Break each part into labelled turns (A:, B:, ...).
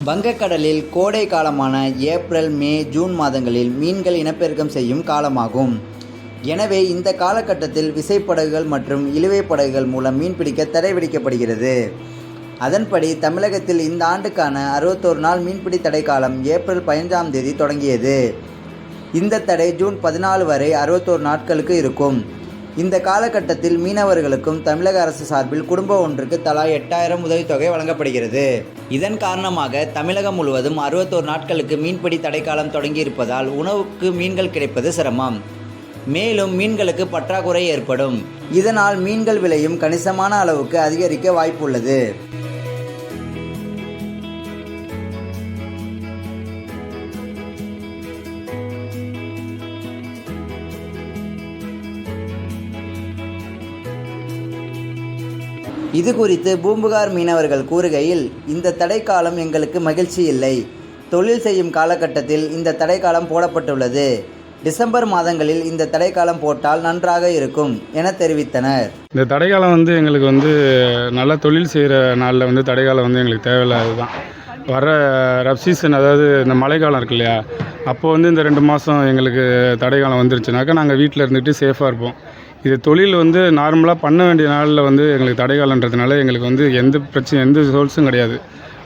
A: வங்கக்கடலில் கோடை காலமான ஏப்ரல், மே, ஜூன் மாதங்களில் மீன்கள் இனப்பெருக்கம் செய்யும் காலமாகும். எனவே இந்த காலகட்டத்தில் விசைப்படகுகள் மற்றும் இழுவை படகுகள் மூலம் மீன்பிடிக்க தடை விதிக்கப்படுகிறது. அதன்படி தமிழகத்தில் இந்த ஆண்டுக்கான 61 நாள் மீன்பிடி தடை காலம் ஏப்ரல் 15ஆம் தேதி தொடங்கியது. இந்த தடை ஜூன் 14 வரை 61 நாட்களுக்கு இருக்கும். இந்த காலகட்டத்தில் மீனவர்களுக்கும் தமிழக அரசு சார்பில் குடும்பம் ஒன்றுக்கு தலா 8000 உதவித்தொகை வழங்கப்படுகிறது. இதன் காரணமாக தமிழகம் முழுவதும் 61 நாட்களுக்கு மீன்பிடி தடைக்காலம் தொடங்கியிருப்பதால் உணவுக்கு மீன்கள் கிடைப்பது சிரமம். மேலும் மீன்களுக்கு பற்றாக்குறை ஏற்படும். இதனால் மீன்கள் விலையும் கணிசமான அளவுக்கு அதிகரிக்க வாய்ப்புள்ளது. இது குறித்து பூம்புகார் மீனவர்கள் கூறுகையில், இந்த தடைக்காலம் எங்களுக்கு மகிழ்ச்சி இல்லை. தொழில் செய்யும் காலகட்டத்தில் இந்த தடைக்காலம் போடப்பட்டுள்ளது. டிசம்பர் மாதங்களில் இந்த தடைக்காலம் போட்டால் நன்றாக இருக்கும் என தெரிவித்தனர்.
B: இந்த தடைக்காலம் எங்களுக்கு நல்லா தொழில் செய்கிற நாளில் தடைக்காலம் எங்களுக்கு தேவையில்லாது தான். வர ரப் சீசன், அதாவது இந்த மழைக்காலம் இருக்கு இல்லையா, அப்போ இந்த 2 மாதம் எங்களுக்கு தடைக்காலம் வந்துருச்சுனாக்கா நாங்கள் வீட்டில் இருந்துட்டு சேஃபாக இருப்போம். இது தொழில் நார்மலாக பண்ண வேண்டிய நாளில் எங்களுக்கு தடைக்காலன்றதுனால எங்களுக்கு எந்த பிரச்சனை, எந்த சோர்ஸும் கிடையாது.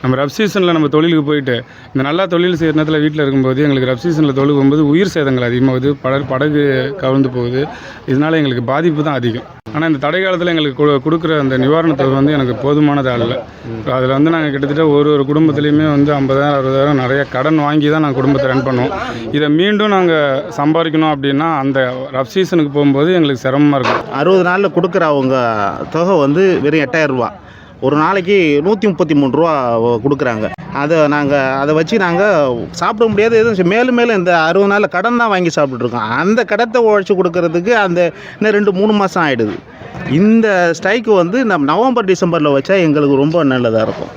B: நம்ம ரப் சீசனில் நம்ம தொழிலுக்கு போயிட்டு இந்த நல்லா தொழில் செய்கிற நேரத்தில் வீட்டில் இருக்கும்போது எங்களுக்கு ரப் சீசனில் தொழில் போகும்போது உயிர் சேதங்கள் அதிகமாகுது, படகு கவிழ்ந்து போகுது. இதனால் எங்களுக்கு பாதிப்பு தான் அதிகம். ஆனால் இந்த தடை காலத்தில் எங்களுக்கு கொடுக்குற அந்த நிவாரணத்தொகை எனக்கு போதுமானதாக இல்லை. அதில் நாங்கள் கிட்டத்தட்ட ஒரு குடும்பத்துலேயுமே 50,000 60,000 நிறைய கடன் வாங்கி தான் நாங்கள் குடும்பத்தை ரன் பண்ணுவோம். இதை மீண்டும் நாங்கள் சம்பாதிக்கணும் அப்படின்னா அந்த ரப் சீசனுக்கு போகும்போது எங்களுக்கு சிரமமாக இருக்கும்.
C: 60 நாளில் கொடுக்குற அவங்க தொகை வெறும் 8,000 ரூபா. ஒரு நாளைக்கு 133 ரூபா கொடுக்குறாங்க. அதை வச்சு நாங்கள் சாப்பிட முடியாது. எதுவும் மேலும் இந்த 60 நாளில் கடன் தான் வாங்கி சாப்பிட்டுருக்கோம். அந்த கடத்தை உழைச்சி கொடுக்கறதுக்கு இன்னும் 2-3 மாதம் ஆகிடுது. இந்த ஸ்ட்ரைக்கு நம்ம நவம்பர் டிசம்பரில் வச்சா எங்களுக்கு ரொம்ப நல்லதாக இருக்கும்.